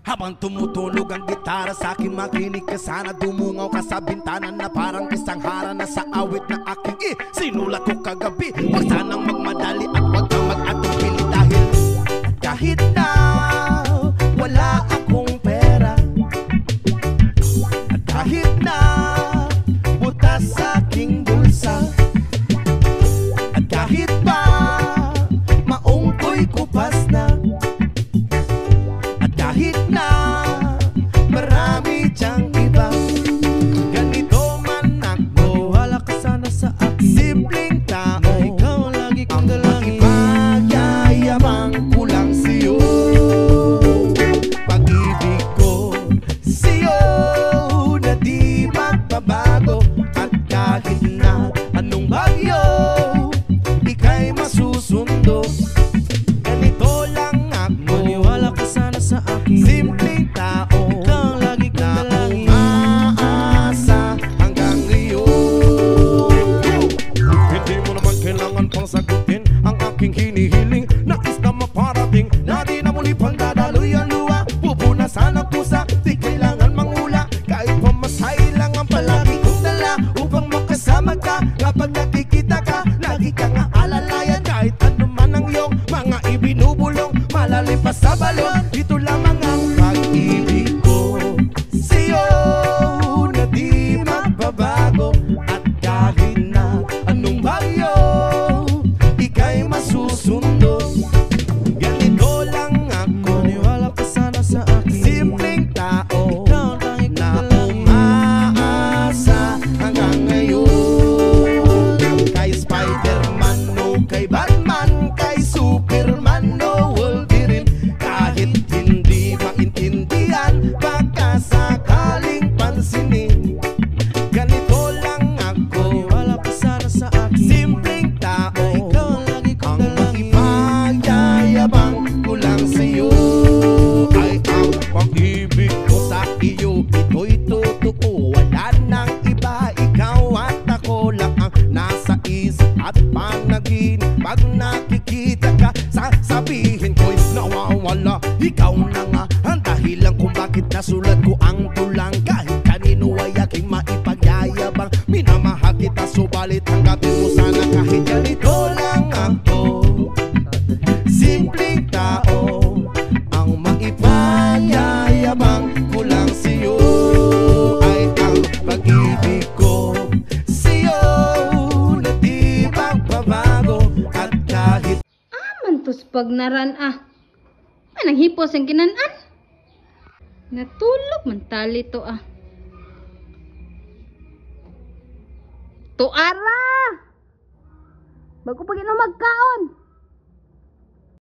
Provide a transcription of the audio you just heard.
Habang tumutunog ang gitara sa akin, makinig ka sana. Dumungaw ka sa bintana na parang isang hara na sa awit na aking sinulat ko kagabi. Huwag sanang magmadali at huwag kang mag-atupili dahil kahit na wala akong pera, at kahit na butas sa aking bulsa, at kahit pa maong ko'y kupas na, at kahit na marami diyang iba, ganito man ako, wala ka sana sa akin. Simpleng tao, ikaw ang lagi kong dalangin. Ipagyayabang ko lang sa'yo, pag-ibig ko sa'yo na di magbabago. At kahit na anong bagyo, ika'y masusundo. Ganito lang ako, maniwala ka sana sa akin. Simpleng tao, ikaw ang lagi kong dalangin. Umaasa hanggang ngayon. Hindi mo naman kailangan pang sagutin ang aking hinihiling. Nais na maparating na di na muli pang dadaloy ang luha. Pupunasan ang pusa, di kailangan mangula. Kahit pamasahe lang ang palagi kong dala upang makasama ka. Kapag nakikita ka, lagi kang aalalayan. Kahit ano man ang iyong mga ibinubulong, malalim pa sa balon, ito lamang ang pag-ibig ko sa'yo na di magbabago. At kahit na anong bagyo, ika'y masusundo. Ganito lang ako, maniwala ka sana sa akin. Simpleng tao, ikaw ang lagi kong dalangin. Umaasa hanggang ngayon. Kay Spider-Man o kay Batman, kay Superman o Wolverine, kahit hindi maintindihan, baka sakaling pansinin. Ganito lang ako, maniwala ka sana sa akin. Simpleng tao, ikaw ang lagi kong dalangin. Ipagyayabang ko lang sa'yo ay ang pag-ibig ko sa iyo. Ito'y totoo, wala nang iba. Ikaw at ako lang ang nasa isip at panaginip. Pag nakikita ka, sasabihin ko'y nawawala. Ikaw na nga ang dahilan kung bakit nasulat ko ang tulang. Kahit kanino ay aking maipagyayabang, minamahal kita, subalit tanggapin mo sana kahit ganito lang ako. Simpleng tao, ang maipagyayabang ko lang sa'yo ay ang pag-ibig ko sa'yo na di magbabago. At kahit Mantos pag naran manang hipos ang kinanan. Natulog man tali to Tuara! Bago pag magkaon.